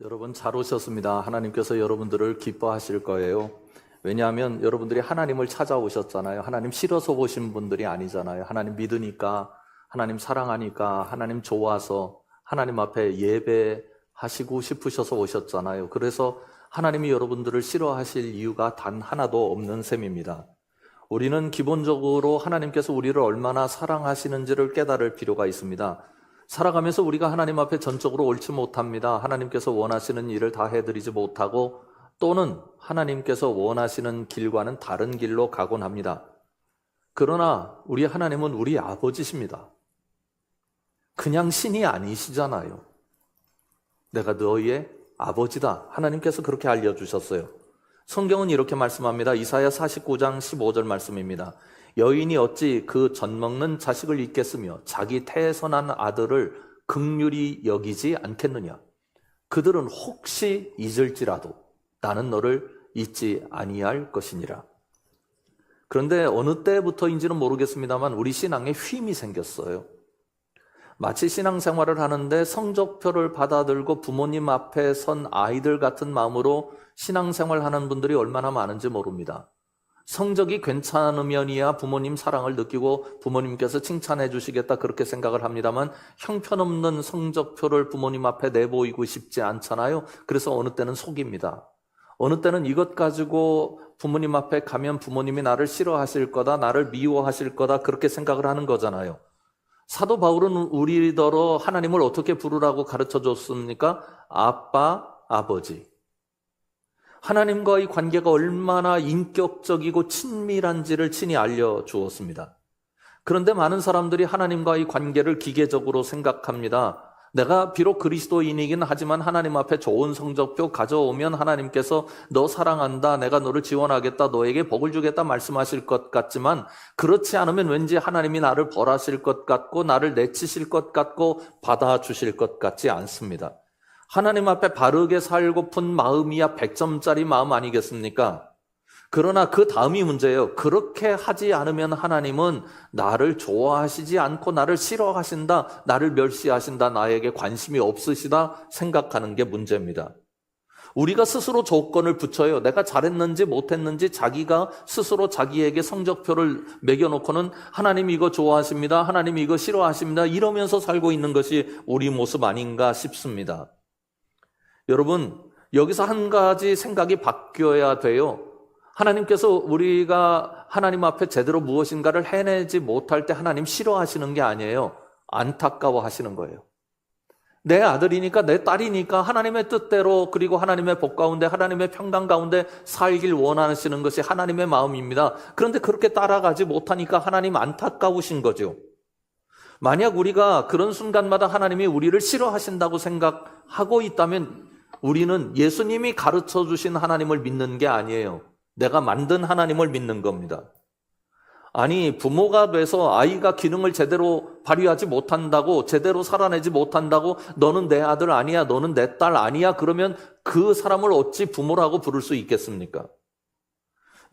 여러분 잘 오셨습니다. 하나님께서 여러분들을 기뻐하실 거예요. 왜냐하면 여러분들이 하나님을 찾아오셨잖아요. 하나님 싫어서 오신 분들이 아니잖아요. 하나님 믿으니까, 하나님 사랑하니까, 하나님 좋아서 하나님 앞에 예배하시고 싶으셔서 오셨잖아요. 그래서 하나님이 여러분들을 싫어하실 이유가 단 하나도 없는 셈입니다. 우리는 기본적으로 하나님께서 우리를 얼마나 사랑하시는지를 깨달을 필요가 있습니다. 살아가면서 우리가 하나님 앞에 전적으로 옳지 못합니다. 하나님께서 원하시는 일을 다 해드리지 못하고 또는 하나님께서 원하시는 길과는 다른 길로 가곤 합니다. 그러나 우리 하나님은 우리 아버지십니다. 그냥 신이 아니시잖아요. 내가 너희의 아버지다. 하나님께서 그렇게 알려주셨어요. 성경은 이렇게 말씀합니다. 이사야 49장 15절 말씀입니다. 여인이 어찌 그 젖먹는 자식을 잊겠으며 자기 태에서 난 아들을 긍휼히 여기지 않겠느냐. 그들은 혹시 잊을지라도 나는 너를 잊지 아니할 것이니라. 그런데 어느 때부터인지는 모르겠습니다만 우리 신앙에 휨이 생겼어요. 마치 신앙생활을 하는데 성적표를 받아들고 부모님 앞에 선 아이들 같은 마음으로 신앙생활하는 분들이 얼마나 많은지 모릅니다. 성적이 괜찮으면이야 부모님 사랑을 느끼고 부모님께서 칭찬해 주시겠다 그렇게 생각을 합니다만 형편없는 성적표를 부모님 앞에 내보이고 싶지 않잖아요. 그래서 어느 때는 속입니다. 어느 때는 이것 가지고 부모님 앞에 가면 부모님이 나를 싫어하실 거다, 나를 미워하실 거다 그렇게 생각을 하는 거잖아요. 사도 바울은 우리더러 하나님을 어떻게 부르라고 가르쳐 줬습니까? 아빠, 아버지. 하나님과의 관계가 얼마나 인격적이고 친밀한지를 친히 알려주었습니다. 그런데 많은 사람들이 하나님과의 관계를 기계적으로 생각합니다. 내가 비록 그리스도인이긴 하지만 하나님 앞에 좋은 성적표 가져오면 하나님께서 너 사랑한다, 내가 너를 지원하겠다, 너에게 복을 주겠다 말씀하실 것 같지만 그렇지 않으면 왠지 하나님이 나를 벌하실 것 같고 나를 내치실 것 같고 받아주실 것 같지 않습니다. 하나님 앞에 바르게 살고픈 마음이야 100점짜리 마음 아니겠습니까? 그러나 그 다음이 문제예요. 그렇게 하지 않으면 하나님은 나를 좋아하시지 않고 나를 싫어하신다, 나를 멸시하신다, 나에게 관심이 없으시다 생각하는 게 문제입니다. 우리가 스스로 조건을 붙여요. 내가 잘했는지 못했는지 자기가 스스로 자기에게 성적표를 매겨놓고는 하나님 이거 좋아하십니다, 하나님 이거 싫어하십니다 이러면서 살고 있는 것이 우리 모습 아닌가 싶습니다. 여러분, 여기서 한 가지 생각이 바뀌어야 돼요. 하나님께서 우리가 하나님 앞에 제대로 무엇인가를 해내지 못할 때 하나님 싫어하시는 게 아니에요. 안타까워하시는 거예요. 내 아들이니까 내 딸이니까 하나님의 뜻대로 그리고 하나님의 복 가운데 하나님의 평강 가운데 살길 원하시는 것이 하나님의 마음입니다. 그런데 그렇게 따라가지 못하니까 하나님 안타까우신 거죠. 만약 우리가 그런 순간마다 하나님이 우리를 싫어하신다고 생각하고 있다면 우리는 예수님이 가르쳐 주신 하나님을 믿는 게 아니에요. 내가 만든 하나님을 믿는 겁니다. 아니, 부모가 돼서 아이가 기능을 제대로 발휘하지 못한다고, 제대로 살아내지 못한다고 너는 내 아들 아니야, 너는 내 딸 아니야 그러면 그 사람을 어찌 부모라고 부를 수 있겠습니까?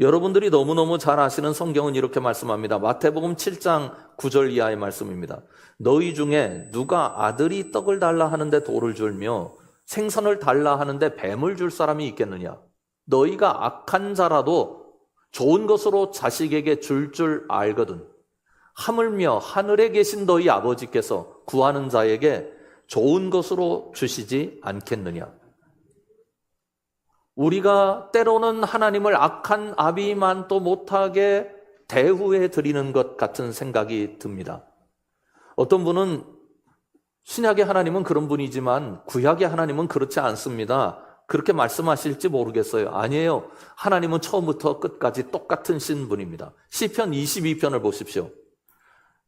여러분들이 너무너무 잘 아시는 성경은 이렇게 말씀합니다. 마태복음 7장 9절 이하의 말씀입니다. 너희 중에 누가 아들이 떡을 달라 하는데 돌을 줄며 생선을 달라 하는데 뱀을 줄 사람이 있겠느냐? 너희가 악한 자라도 좋은 것으로 자식에게 줄 알거든. 하물며 하늘에 계신 너희 아버지께서 구하는 자에게 좋은 것으로 주시지 않겠느냐? 우리가 때로는 하나님을 악한 아비만도 못하게 대우해 드리는 것 같은 생각이 듭니다. 어떤 분은 신약의 하나님은 그런 분이지만 구약의 하나님은 그렇지 않습니다. 그렇게 말씀하실지 모르겠어요. 아니에요. 하나님은 처음부터 끝까지 똑같은 신분입니다. 시편 22편을 보십시오.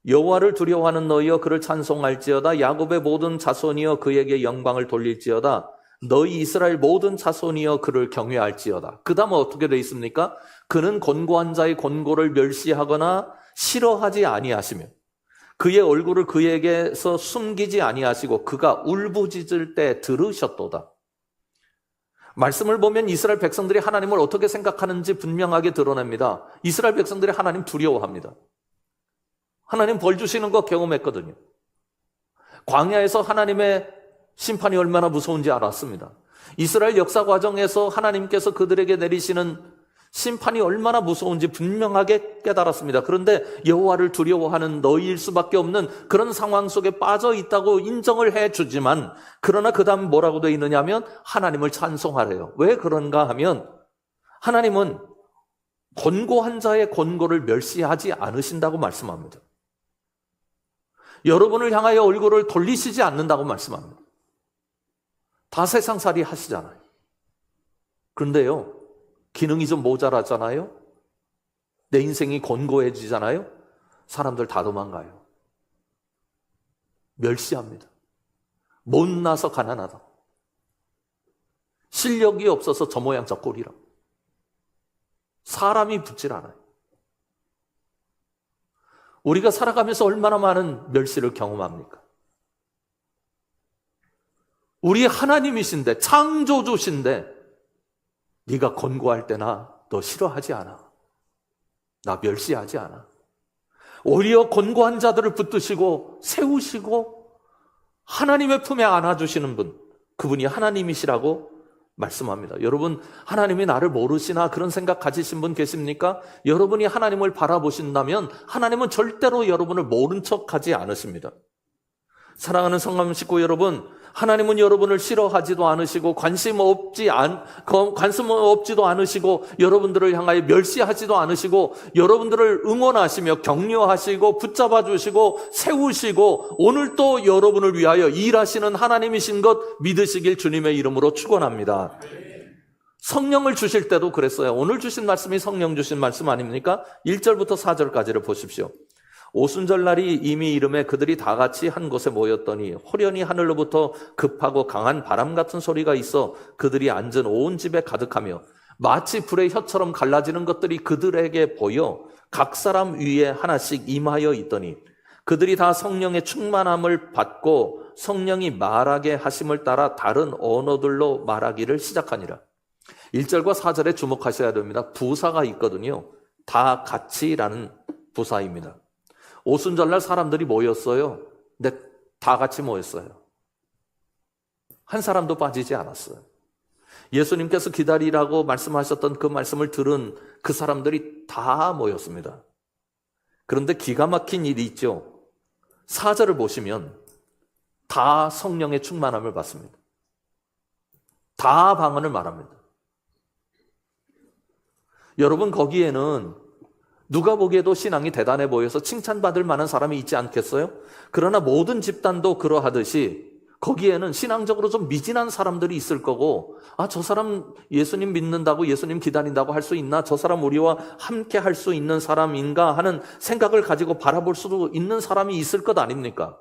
여호와를 두려워하는 너희여 그를 찬송할지어다. 야곱의 모든 자손이여 그에게 영광을 돌릴지어다. 너희 이스라엘 모든 자손이여 그를 경외할지어다. 그 다음 어떻게 되어 있습니까? 그는 권고한 자의 권고를 멸시하거나 싫어하지 아니하시며 그의 얼굴을 그에게서 숨기지 아니하시고 그가 울부짖을 때 들으셨도다. 말씀을 보면 이스라엘 백성들이 하나님을 어떻게 생각하는지 분명하게 드러냅니다. 이스라엘 백성들이 하나님 두려워합니다. 하나님 벌 주시는 거 경험했거든요. 광야에서 하나님의 심판이 얼마나 무서운지 알았습니다. 이스라엘 역사 과정에서 하나님께서 그들에게 내리시는 심판이 얼마나 무서운지 분명하게 깨달았습니다. 그런데 여호와를 두려워하는 너희일 수밖에 없는 그런 상황 속에 빠져 있다고 인정을 해주지만, 그러나 그 다음 뭐라고 되어 있느냐 하면 하나님을 찬송하래요. 왜 그런가 하면 하나님은 권고한 자의 권고를 멸시하지 않으신다고 말씀합니다. 여러분을 향하여 얼굴을 돌리시지 않는다고 말씀합니다. 다 세상살이 하시잖아요. 그런데요, 기능이 좀 모자라잖아요. 내 인생이 권고해지잖아요. 사람들 다 도망가요. 멸시합니다. 못나서 가난하다. 실력이 없어서 저 모양 저 꼴이라. 사람이 붙질 않아요. 우리가 살아가면서 얼마나 많은 멸시를 경험합니까? 우리 하나님이신데, 창조주신데 네가 권고할 때나 너 싫어하지 않아. 나 멸시하지 않아. 오히려 권고한 자들을 붙드시고 세우시고 하나님의 품에 안아주시는 분, 그분이 하나님이시라고 말씀합니다. 여러분, 하나님이 나를 모르시나 그런 생각 가지신 분 계십니까? 여러분이 하나님을 바라보신다면 하나님은 절대로 여러분을 모른 척하지 않으십니다. 사랑하는 성감 식구 여러분, 하나님은 여러분을 싫어하지도 않으시고 관심 없지도 않으시고 여러분들을 향하여 멸시하지도 않으시고 여러분들을 응원하시며 격려하시고 붙잡아 주시고 세우시고 오늘 또 여러분을 위하여 일하시는 하나님이신 것 믿으시길 주님의 이름으로 축원합니다. 성령을 주실 때도 그랬어요. 오늘 주신 말씀이 성령 주신 말씀 아닙니까? 1절부터 4절까지를 보십시오. 오순절날이 이미 이름에 그들이 다 같이 한 곳에 모였더니 호련히 하늘로부터 급하고 강한 바람 같은 소리가 있어 그들이 앉은 온 집에 가득하며 마치 불의 혀처럼 갈라지는 것들이 그들에게 보여 각 사람 위에 하나씩 임하여 있더니 그들이 다 성령의 충만함을 받고 성령이 말하게 하심을 따라 다른 언어들로 말하기를 시작하니라. 1절과 4절에 주목하셔야 됩니다. 부사가 있거든요. 다 같이라는 부사입니다. 오순절날 사람들이 모였어요. 근데 다 같이 모였어요. 한 사람도 빠지지 않았어요. 예수님께서 기다리라고 말씀하셨던 그 말씀을 들은 그 사람들이 다 모였습니다. 그런데 기가 막힌 일이 있죠. 4절을 보시면 다 성령의 충만함을 받습니다. 다 방언을 말합니다. 여러분, 거기에는 누가 보기에도 신앙이 대단해 보여서 칭찬받을 만한 사람이 있지 않겠어요? 그러나 모든 집단도 그러하듯이 거기에는 신앙적으로 좀 미진한 사람들이 있을 거고, 저 사람 예수님 믿는다고, 예수님 기다린다고 할 수 있나? 저 사람 우리와 함께 할 수 있는 사람인가? 하는 생각을 가지고 바라볼 수도 있는 사람이 있을 것 아닙니까?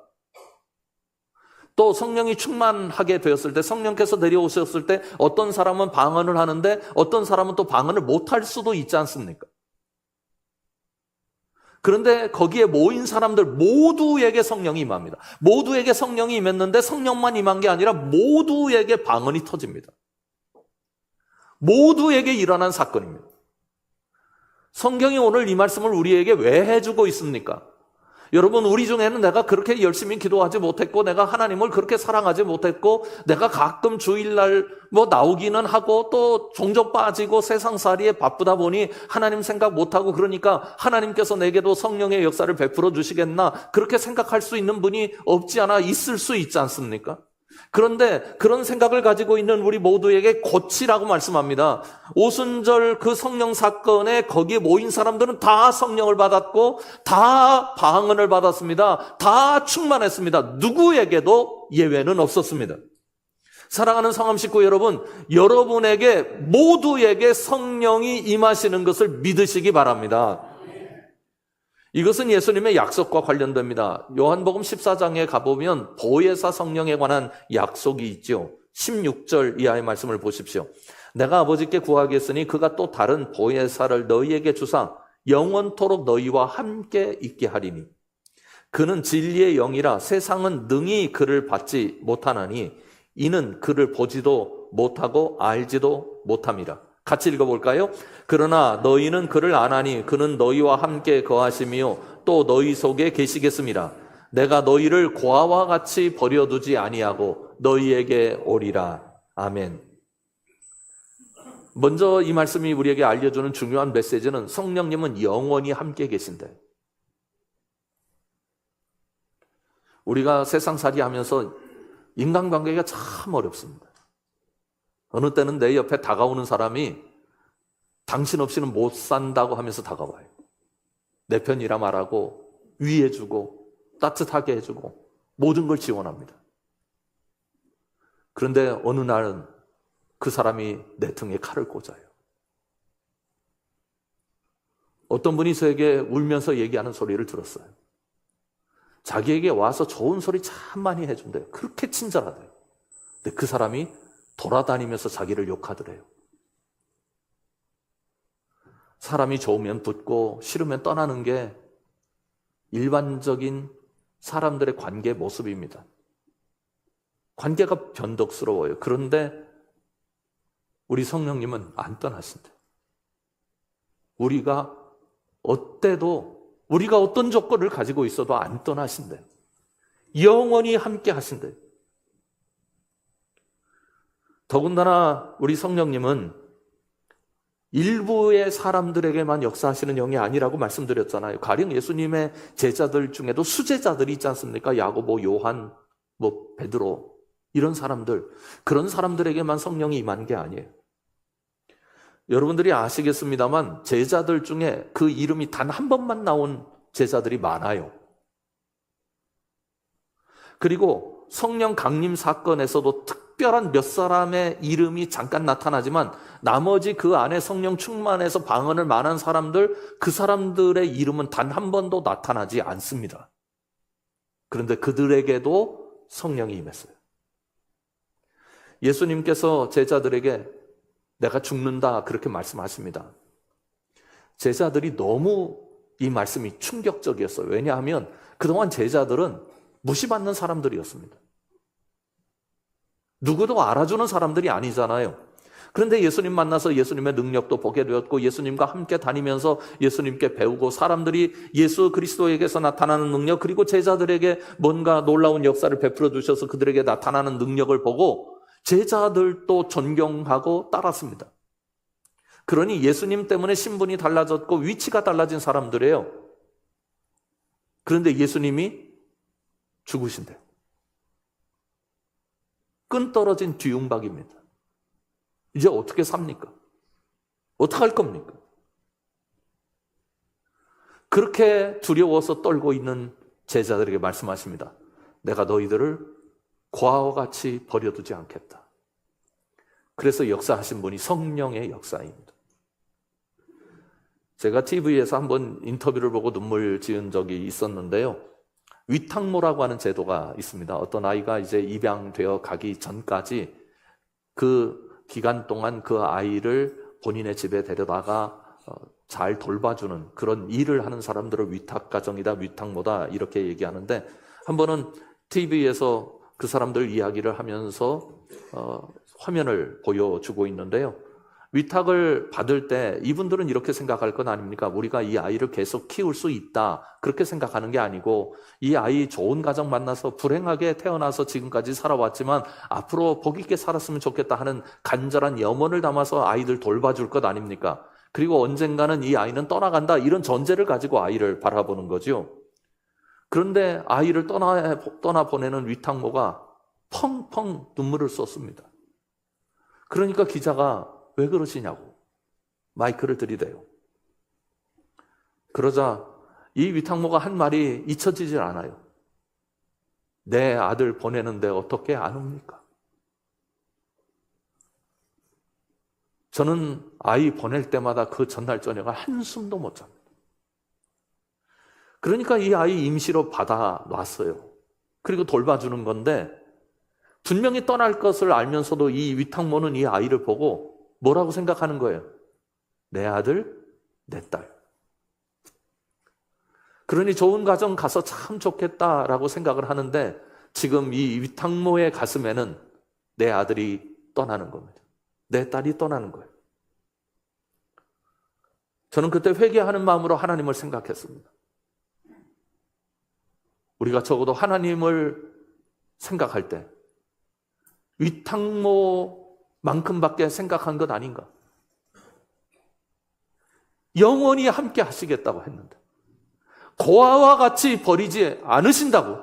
또 성령이 충만하게 되었을 때, 성령께서 내려오셨을 때 어떤 사람은 방언을 하는데 어떤 사람은 또 방언을 못할 수도 있지 않습니까? 그런데 거기에 모인 사람들 모두에게 성령이 임합니다. 모두에게 성령이 임했는데 성령만 임한 게 아니라 모두에게 방언이 터집니다. 모두에게 일어난 사건입니다. 성경이 오늘 이 말씀을 우리에게 왜 해주고 있습니까? 여러분, 우리 중에는 내가 그렇게 열심히 기도하지 못했고 내가 하나님을 그렇게 사랑하지 못했고 내가 가끔 주일날 나오기는 하고 또 종종 빠지고 세상살이에 바쁘다 보니 하나님 생각 못하고 그러니까 하나님께서 내게도 성령의 역사를 베풀어 주시겠나 그렇게 생각할 수 있는 분이 없지 않아 있을 수 있지 않습니까? 그런데 그런 생각을 가지고 있는 우리 모두에게 고치라고 말씀합니다. 오순절 그 성령 사건에 거기에 모인 사람들은 다 성령을 받았고 다 방언을 받았습니다. 다 충만했습니다. 누구에게도 예외는 없었습니다. 사랑하는 성함 식구 여러분, 여러분에게 모두에게 성령이 임하시는 것을 믿으시기 바랍니다. 이것은 예수님의 약속과 관련됩니다. 요한복음 14장에 가보면 보혜사 성령에 관한 약속이 있죠. 16절 이하의 말씀을 보십시오. 내가 아버지께 구하겠으니 그가 또 다른 보혜사를 너희에게 주사 영원토록 너희와 함께 있게 하리니 그는 진리의 영이라 세상은 능히 그를 받지 못하나니 이는 그를 보지도 못하고 알지도 못함이라. 같이 읽어볼까요? 그러나 너희는 그를 아나니 그는 너희와 함께 거하시며 또 너희 속에 계시겠습니다. 내가 너희를 고아와 같이 버려두지 아니하고 너희에게 오리라. 아멘. 먼저 이 말씀이 우리에게 알려주는 중요한 메시지는 성령님은 영원히 함께 계신대. 우리가 세상살이 하면서 인간관계가 참 어렵습니다. 어느 때는 내 옆에 다가오는 사람이 당신 없이는 못 산다고 하면서 다가와요. 내 편이라 말하고 위해주고 따뜻하게 해주고 모든 걸 지원합니다. 그런데 어느 날은 그 사람이 내 등에 칼을 꽂아요. 어떤 분이 저에게 울면서 얘기하는 소리를 들었어요. 자기에게 와서 좋은 소리 참 많이 해준대요. 그렇게 친절하대요. 근데 그 사람이 돌아다니면서 자기를 욕하더래요. 사람이 좋으면 붙고 싫으면 떠나는 게 일반적인 사람들의 관계 모습입니다. 관계가 변덕스러워요. 그런데 우리 성령님은 안 떠나신대. 우리가 어떤 조건을 가지고 있어도 안 떠나신대. 영원히 함께 하신대. 더군다나 우리 성령님은 일부의 사람들에게만 역사하시는 영이 아니라고 말씀드렸잖아요. 가령 예수님의 제자들 중에도 수제자들이 있지 않습니까? 야고보, 요한, 베드로 이런 사람들, 그런 사람들에게만 성령이 임한 게 아니에요. 여러분들이 아시겠습니다만 제자들 중에 그 이름이 단 한 번만 나온 제자들이 많아요. 그리고 성령 강림 사건에서도 특별한 몇 사람의 이름이 잠깐 나타나지만 나머지 그 안에 성령 충만해서 방언을 말한 사람들, 그 사람들의 이름은 단 한 번도 나타나지 않습니다. 그런데 그들에게도 성령이 임했어요. 예수님께서 제자들에게 내가 죽는다 그렇게 말씀하십니다. 제자들이 너무 이 말씀이 충격적이었어요. 왜냐하면 그동안 제자들은 무시받는 사람들이었습니다. 누구도 알아주는 사람들이 아니잖아요. 그런데 예수님 만나서 예수님의 능력도 보게 되었고 예수님과 함께 다니면서 예수님께 배우고 사람들이 예수 그리스도에게서 나타나는 능력 그리고 제자들에게 뭔가 놀라운 역사를 베풀어 주셔서 그들에게 나타나는 능력을 보고 제자들도 존경하고 따랐습니다. 그러니 예수님 때문에 신분이 달라졌고 위치가 달라진 사람들이에요. 그런데 예수님이 죽으신대요. 끈 떨어진 뒤움박입니다. 이제 어떻게 삽니까? 어떡할 겁니까? 그렇게 두려워서 떨고 있는 제자들에게 말씀하십니다. 내가 너희들을 고아와 같이 버려두지 않겠다. 그래서 역사하신 분이 성령의 역사입니다. 제가 TV에서 한번 인터뷰를 보고 눈물 지은 적이 있었는데요. 위탁모라고 하는 제도가 있습니다. 어떤 아이가 이제 입양되어 가기 전까지 그 기간 동안 그 아이를 본인의 집에 데려다가 잘 돌봐주는 그런 일을 하는 사람들을 위탁가정이다, 위탁모다 이렇게 얘기하는데 한 번은 TV에서 그 사람들 이야기를 하면서 화면을 보여주고 있는데요. 위탁을 받을 때 이분들은 이렇게 생각할 건 아닙니까? 우리가 이 아이를 계속 키울 수 있다 그렇게 생각하는 게 아니고 이 아이 좋은 가정 만나서 불행하게 태어나서 지금까지 살아왔지만 앞으로 복 있게 살았으면 좋겠다 하는 간절한 염원을 담아서 아이들 돌봐줄 것 아닙니까? 그리고 언젠가는 이 아이는 떠나간다 이런 전제를 가지고 아이를 바라보는 거죠. 그런데 아이를 떠나보내는 위탁모가 펑펑 눈물을 쏟습니다. 그러니까 기자가 왜 그러시냐고 마이크를 들이대요. 그러자 이 위탁모가 한 말이 잊혀지질 않아요. 내 아들 보내는데 어떻게 안 옵니까? 저는 아이 보낼 때마다 그 전날 저녁에 한숨도 못 잡니다. 그러니까 이 아이 임시로 받아놨어요. 그리고 돌봐주는 건데 분명히 떠날 것을 알면서도 이 위탁모는 이 아이를 보고 뭐라고 생각하는 거예요? 내 아들, 내 딸. 그러니 좋은 가정 가서 참 좋겠다라고 생각을 하는데 지금 이 위탁모의 가슴에는 내 아들이 떠나는 겁니다. 내 딸이 떠나는 거예요. 저는 그때 회개하는 마음으로 하나님을 생각했습니다. 우리가 적어도 하나님을 생각할 때 위탁모만큼밖에 생각한 것 아닌가? 영원히 함께 하시겠다고 했는데 고아와 같이 버리지 않으신다고,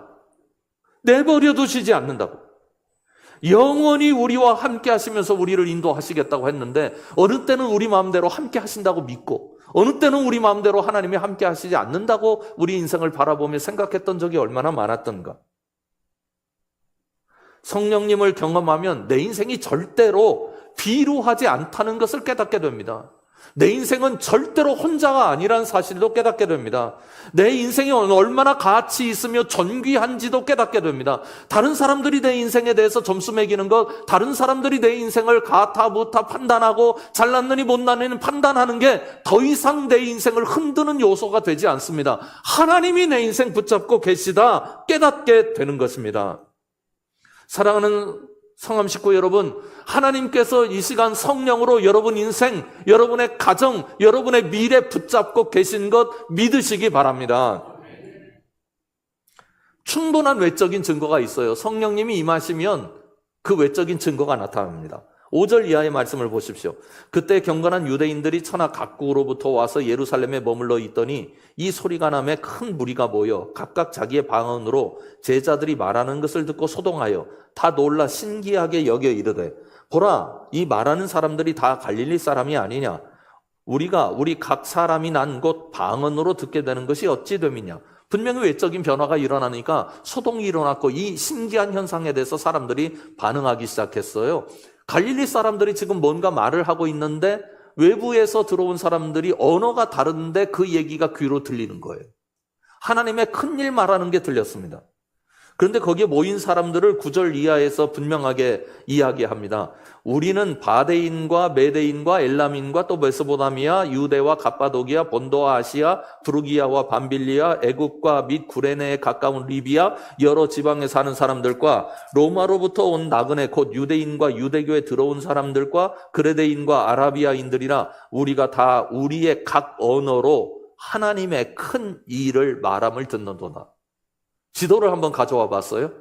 내버려 두시지 않는다고, 영원히 우리와 함께 하시면서 우리를 인도하시겠다고 했는데 어느 때는 우리 마음대로 함께 하신다고 믿고 어느 때는 우리 마음대로 하나님이 함께 하시지 않는다고 우리 인생을 바라보며 생각했던 적이 얼마나 많았던가. 성령님을 경험하면 내 인생이 절대로 비루하지 않다는 것을 깨닫게 됩니다. 내 인생은 절대로 혼자가 아니라는 사실도 깨닫게 됩니다. 내 인생이 얼마나 가치 있으며 존귀한지도 깨닫게 됩니다. 다른 사람들이 내 인생에 대해서 점수 매기는 것, 다른 사람들이 내 인생을 가타 무타 판단하고 잘났느니 못났느니 판단하는 게 더 이상 내 인생을 흔드는 요소가 되지 않습니다. 하나님이 내 인생 붙잡고 계시다 깨닫게 되는 것입니다. 사랑하는 성함 식구 여러분, 하나님께서 이 시간 성령으로 여러분 인생, 여러분의 가정, 여러분의 미래 붙잡고 계신 것 믿으시기 바랍니다. 충분한 외적인 증거가 있어요. 성령님이 임하시면 그 외적인 증거가 나타납니다. 5절 이하의 말씀을 보십시오. 그때 경건한 유대인들이 천하 각국으로부터 와서 예루살렘에 머물러 있더니 이 소리가 나매 큰 무리가 모여 각각 자기의 방언으로 제자들이 말하는 것을 듣고 소동하여 다 놀라 신기하게 여겨 이르되, 보라, 이 말하는 사람들이 다 갈릴리 사람이 아니냐? 우리 각 사람이 난 곳 방언으로 듣게 되는 것이 어찌 됨이냐? 분명히 외적인 변화가 일어나니까 소동이 일어났고 이 신기한 현상에 대해서 사람들이 반응하기 시작했어요. 갈릴리 사람들이 지금 뭔가 말을 하고 있는데 외부에서 들어온 사람들이 언어가 다른데 그 얘기가 귀로 들리는 거예요. 하나님의 큰일 말하는 게 들렸습니다. 그런데 거기에 모인 사람들을 9절 이하에서 분명하게 이야기합니다. 우리는 바데인과 메데인과 엘람인과 또 메소포타미아, 유대와 갑바도기아, 본도와 아시아, 부르기아와 밤빌리아, 애국과 및 구레네에 가까운 리비아, 여러 지방에 사는 사람들과 로마로부터 온 나그네 곧 유대인과 유대교에 들어온 사람들과 그레데인과 아라비아인들이라 우리가 다 우리의 각 언어로 하나님의 큰 일을 말함을 듣는도다. 지도를 한번 가져와 봤어요.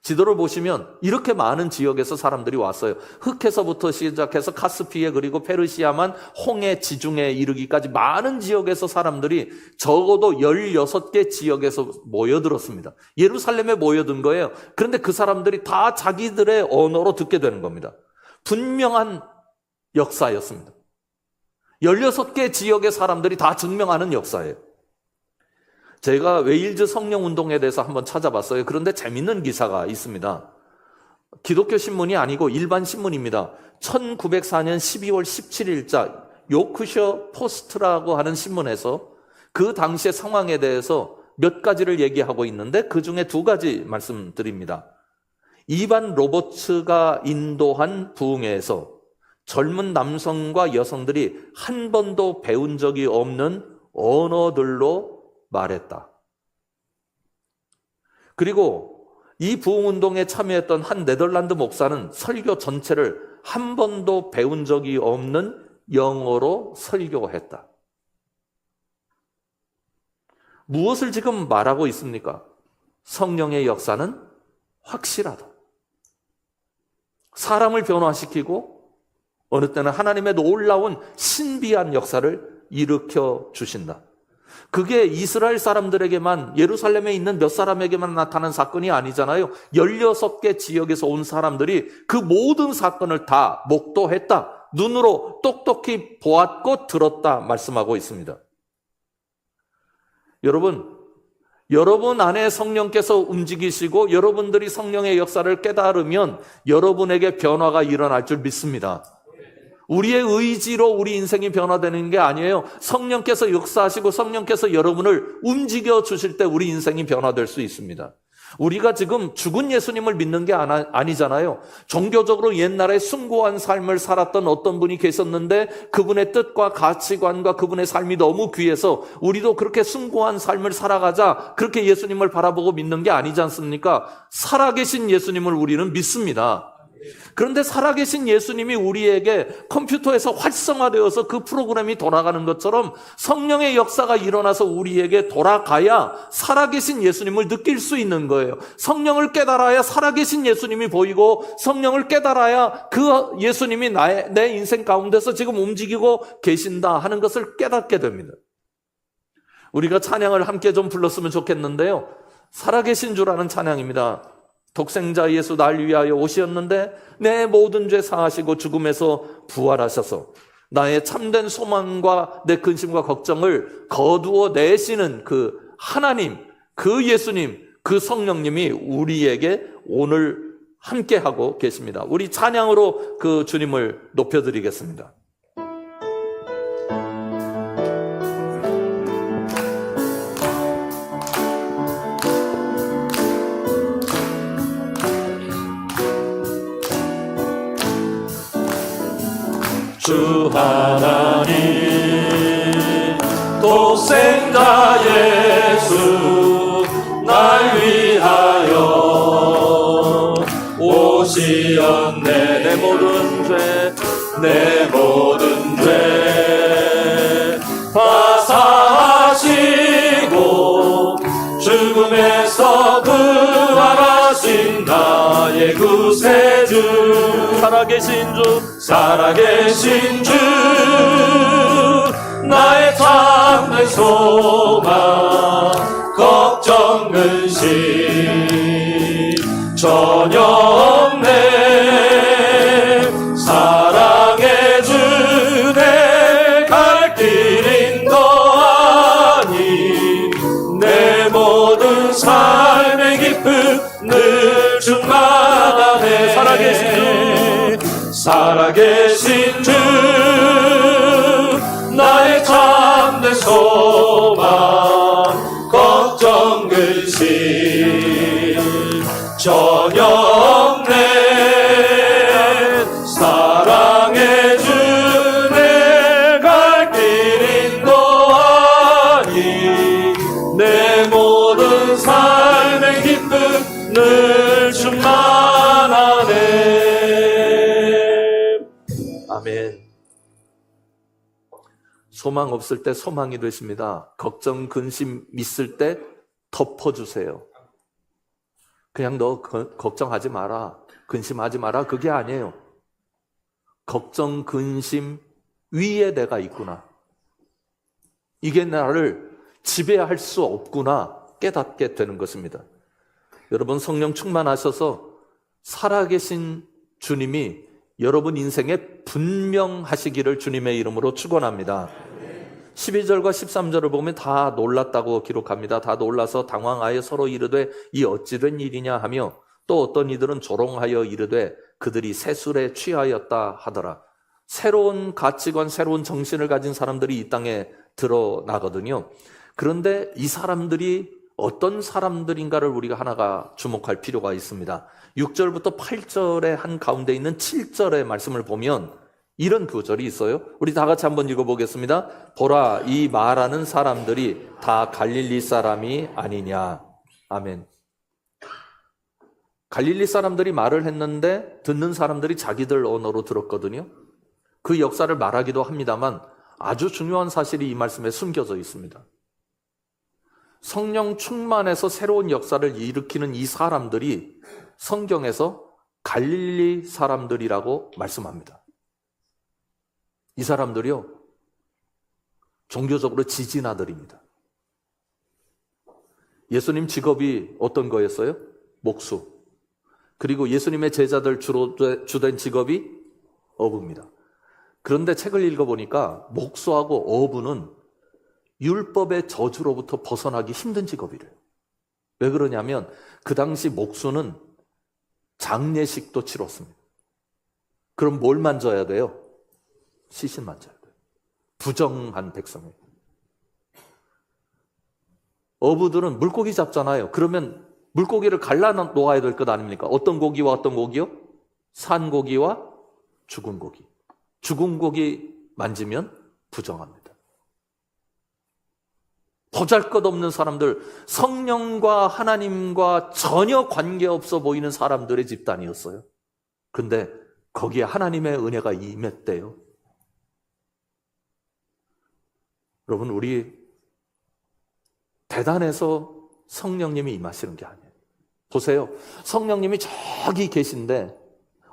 지도를 보시면 이렇게 많은 지역에서 사람들이 왔어요. 흑해서부터 시작해서 카스피해 그리고 페르시아만 홍해 지중해에 이르기까지 많은 지역에서 사람들이 적어도 16개 지역에서 모여들었습니다. 예루살렘에 모여든 거예요. 그런데 그 사람들이 다 자기들의 언어로 듣게 되는 겁니다. 분명한 역사였습니다. 16개 지역의 사람들이 다 증명하는 역사예요. 제가 웨일즈 성령운동에 대해서 한번 찾아봤어요. 그런데 재밌는 기사가 있습니다. 기독교 신문이 아니고 일반 신문입니다. 1904년 12월 17일자 요크셔 포스트라고 하는 신문에서 그 당시의 상황에 대해서 몇 가지를 얘기하고 있는데 그 중에 2가지 말씀드립니다. 이반 로버츠가 인도한 부흥회에서 젊은 남성과 여성들이 한 번도 배운 적이 없는 언어들로 말했다. 그리고 이 부흥운동에 참여했던 한 네덜란드 목사는 설교 전체를 한 번도 배운 적이 없는 영어로 설교했다. 무엇을 지금 말하고 있습니까? 성령의 역사는 확실하다. 사람을 변화시키고 어느 때는 하나님의 놀라운 신비한 역사를 일으켜 주신다. 그게 이스라엘 사람들에게만, 예루살렘에 있는 몇 사람에게만 나타난 사건이 아니잖아요. 16개 지역에서 온 사람들이 그 모든 사건을 다 목도했다. 눈으로 똑똑히 보았고 들었다 말씀하고 있습니다. 여러분 안에 성령께서 움직이시고 여러분들이 성령의 역사를 깨달으면 여러분에게 변화가 일어날 줄 믿습니다. 우리의 의지로 우리 인생이 변화되는 게 아니에요. 성령께서 역사하시고 성령께서 여러분을 움직여 주실 때 우리 인생이 변화될 수 있습니다. 우리가 지금 죽은 예수님을 믿는 게 아니잖아요. 종교적으로 옛날에 숭고한 삶을 살았던 어떤 분이 계셨는데 그분의 뜻과 가치관과 그분의 삶이 너무 귀해서 우리도 그렇게 숭고한 삶을 살아가자, 그렇게 예수님을 바라보고 믿는 게 아니지 않습니까? 살아계신 예수님을 우리는 믿습니다. 그런데 살아계신 예수님이 우리에게 컴퓨터에서 활성화되어서 그 프로그램이 돌아가는 것처럼 성령의 역사가 일어나서 우리에게 돌아가야 살아계신 예수님을 느낄 수 있는 거예요. 성령을 깨달아야 살아계신 예수님이 보이고, 성령을 깨달아야 그 예수님이 내 인생 가운데서 지금 움직이고 계신다 하는 것을 깨닫게 됩니다. 우리가 찬양을 함께 좀 불렀으면 좋겠는데요, 살아계신 주라는 찬양입니다. 독생자 예수 날 위하여 오시었는데 내 모든 죄 사하시고 죽음에서 부활하셔서 나의 참된 소망과 내 근심과 걱정을 거두어 내시는 그 하나님, 그 예수님, 그 성령님이 우리에게 오늘 함께하고 계십니다. 우리 찬양으로 그 주님을 높여드리겠습니다. 주 하나님 독생자 예수 날 위하여 오시었네. 내 모든 죄 다 사하시고 죽음에서 부활하신 나의 구세주, 살아계신 주 나의 참된 소망 걱정 근심 전혀 없네. 사랑해 주네 갈 길 인도하니 내 모든 삶의 기쁨 늘 충만하네. 살아계신 주 나의 참된 소망 걱정 근심 전혀 없네. 사랑해 주네 갈 길 인도하니 내 모든 삶의 기쁨 늘 충만하네. 아멘. 소망 없을 때 소망이 되십니다. 걱정, 근심 있을 때 덮어주세요. 그냥 너 걱정하지 마라, 근심하지 마라, 그게 아니에요. 걱정, 근심 위에 내가 있구나, 이게 나를 지배할 수 없구나 깨닫게 되는 것입니다. 여러분, 성령 충만하셔서 살아계신 주님이 여러분 인생에 분명하시기를 주님의 이름으로 축원합니다. 12절과 13절을 보면 다 놀랐다고 기록합니다. 다 놀라서 당황하여 서로 이르되 이 어찌 된 일이냐 하며, 또 어떤 이들은 조롱하여 이르되 그들이 세술에 취하였다 하더라. 새로운 가치관, 새로운 정신을 가진 사람들이 이 땅에 드러나거든요. 그런데 이 사람들이 어떤 사람들인가를 우리가 하나가 주목할 필요가 있습니다. 6절부터 8절의 한 가운데 있는 7절의 말씀을 보면 이런 구절이 있어요. 우리 다 같이 한번 읽어보겠습니다. 보라, 이 말하는 사람들이 다 갈릴리 사람이 아니냐. 아멘. 갈릴리 사람들이 말을 했는데 듣는 사람들이 자기들 언어로 들었거든요. 그 역사를 말하기도 합니다만 아주 중요한 사실이 이 말씀에 숨겨져 있습니다. 성령 충만해서 새로운 역사를 일으키는 이 사람들이 성경에서 갈릴리 사람들이라고 말씀합니다. 이 사람들이요, 종교적으로 지진아들입니다. 예수님 직업이 어떤 거였어요? 목수. 그리고 예수님의 제자들 주로 주된 직업이 어부입니다. 그런데 책을 읽어보니까 목수하고 어부는 율법의 저주로부터 벗어나기 힘든 직업이래요. 왜 그러냐면 그 당시 목수는 장례식도 치렀습니다. 그럼 뭘 만져야 돼요? 시신 만져야 돼요. 부정한 백성이에요. 어부들은 물고기 잡잖아요. 그러면 물고기를 갈라 놓아야 될 것 아닙니까? 어떤 고기와 어떤 고기요? 산 고기와 죽은 고기. 죽은 고기 만지면 부정합니다. 보잘것없는 사람들, 성령과 하나님과 전혀 관계없어 보이는 사람들의 집단이었어요. 근데 거기에 하나님의 은혜가 임했대요. 여러분, 우리 대단해서 성령님이 임하시는 게 아니에요. 보세요. 성령님이 저기 계신데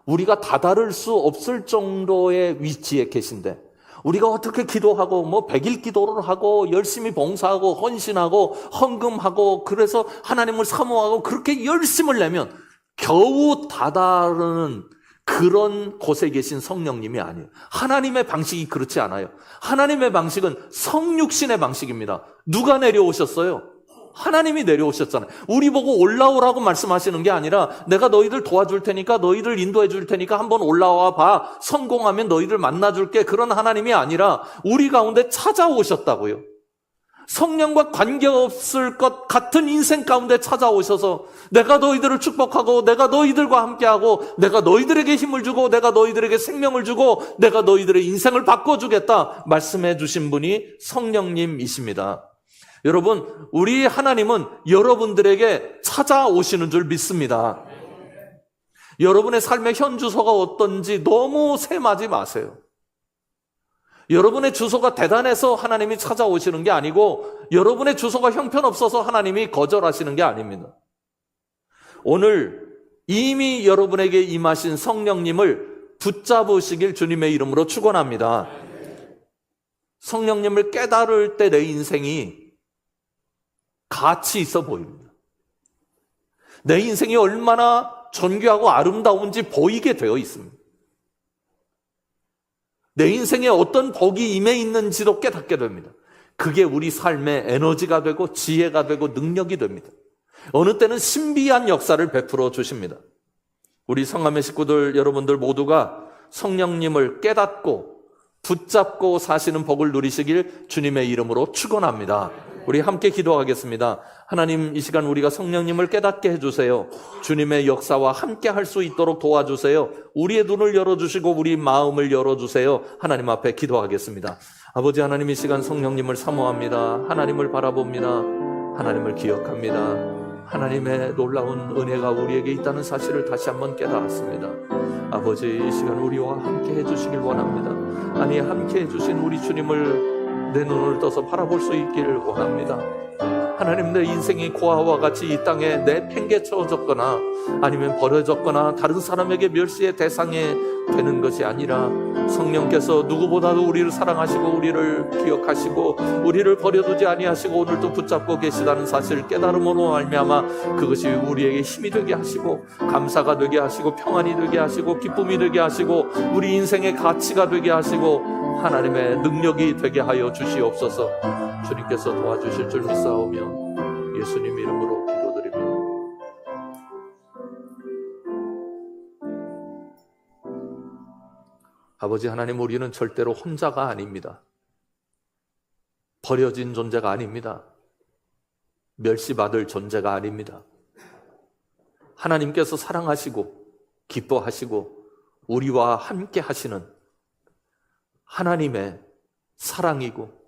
우리가 다다를 수 없을 정도의 위치에 계신데 우리가 어떻게 기도하고 뭐 100일 기도를 하고 열심히 봉사하고 헌신하고 헌금하고 그래서 하나님을 사모하고 그렇게 열심을 내면 겨우 다다르는 그런 곳에 계신 성령님이 아니에요. 하나님의 방식이 그렇지 않아요. 하나님의 방식은 성육신의 방식입니다. 누가 내려오셨어요? 하나님이 내려오셨잖아요. 우리 보고 올라오라고 말씀하시는 게 아니라 내가 너희들 도와줄 테니까 너희들 인도해 줄 테니까 한번 올라와 봐. 성공하면 너희들 만나줄게. 그런 하나님이 아니라 우리 가운데 찾아오셨다고요. 성령과 관계없을 것 같은 인생 가운데 찾아오셔서 내가 너희들을 축복하고 내가 너희들과 함께하고 내가 너희들에게 힘을 주고 내가 너희들에게 생명을 주고 내가 너희들의 인생을 바꿔주겠다 말씀해 주신 분이 성령님이십니다. 여러분, 우리 하나님은 여러분들에게 찾아오시는 줄 믿습니다. 여러분의 삶의 현 주소가 어떤지 너무 셈하지 마세요. 여러분의 주소가 대단해서 하나님이 찾아오시는 게 아니고 여러분의 주소가 형편없어서 하나님이 거절하시는 게 아닙니다. 오늘 이미 여러분에게 임하신 성령님을 붙잡으시길 주님의 이름으로 축원합니다. 성령님을 깨달을 때 내 인생이 가치 있어 보입니다. 내 인생이 얼마나 존귀하고 아름다운지 보이게 되어 있습니다. 내 인생에 어떤 복이 임해 있는지도 깨닫게 됩니다. 그게 우리 삶의 에너지가 되고 지혜가 되고 능력이 됩니다. 어느 때는 신비한 역사를 베풀어 주십니다. 우리 성함의 식구들 여러분들 모두가 성령님을 깨닫고 붙잡고 사시는 복을 누리시길 주님의 이름으로 축원합니다. 우리 함께 기도하겠습니다. 하나님, 이 시간 우리가 성령님을 깨닫게 해주세요. 주님의 역사와 함께 할 수 있도록 도와주세요. 우리의 눈을 열어주시고 우리 마음을 열어주세요. 하나님 앞에 기도하겠습니다. 아버지 하나님, 이 시간 성령님을 사모합니다. 하나님을 바라봅니다. 하나님을 기억합니다. 하나님의 놀라운 은혜가 우리에게 있다는 사실을 다시 한번 깨달았습니다. 아버지, 이 시간 우리와 함께 해주시길 원합니다. 아니, 함께 해주신 우리 주님을 내 눈을 떠서 바라볼 수 있기를 원합니다. 하나님, 내 인생이 고아와 같이 이 땅에 내팽개쳐졌거나 아니면 버려졌거나 다른 사람에게 멸시의 대상이 되는 것이 아니라 성령께서 누구보다도 우리를 사랑하시고 우리를 기억하시고 우리를 버려두지 아니하시고 오늘도 붙잡고 계시다는 사실을 깨달음으로 말미암아 그것이 우리에게 힘이 되게 하시고 감사가 되게 하시고 평안이 되게 하시고 기쁨이 되게 하시고 우리 인생의 가치가 되게 하시고 하나님의 능력이 되게 하여 주시옵소서. 주님께서 도와주실 줄 믿사오며 예수님 이름으로 기도드립니다. 아버지 하나님, 우리는 절대로 혼자가 아닙니다. 버려진 존재가 아닙니다. 멸시받을 존재가 아닙니다. 하나님께서 사랑하시고 기뻐하시고 우리와 함께 하시는 하나님의 사랑이고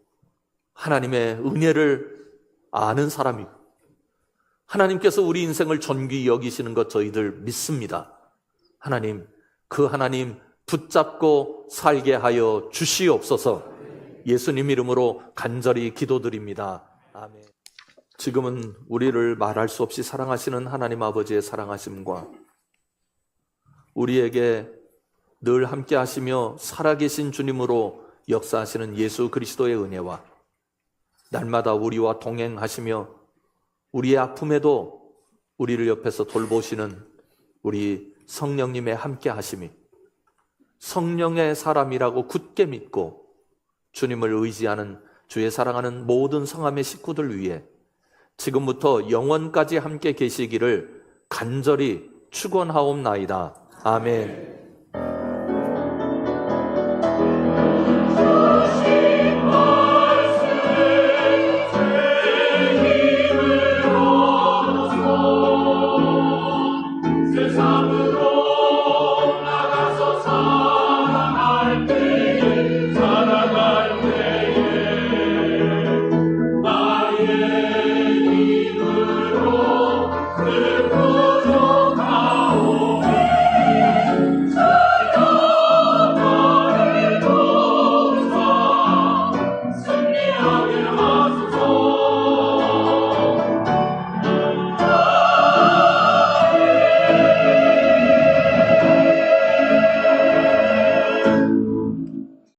하나님의 은혜를 아는 사람이고 하나님께서 우리 인생을 존귀히 여기시는 것 저희들 믿습니다. 하나님, 그 하나님 붙잡고 살게 하여 주시옵소서. 예수님 이름으로 간절히 기도드립니다. 아멘. 지금은 우리를 말할 수 없이 사랑하시는 하나님 아버지의 사랑하심과 우리에게 늘 함께 하시며 살아계신 주님으로 역사하시는 예수 그리스도의 은혜와 날마다 우리와 동행하시며 우리의 아픔에도 우리를 옆에서 돌보시는 우리 성령님의 함께 하심이 성령의 사람이라고 굳게 믿고 주님을 의지하는 주의 사랑하는 모든 성함의 식구들 위해 지금부터 영원까지 함께 계시기를 간절히 축원하옵나이다. 아멘.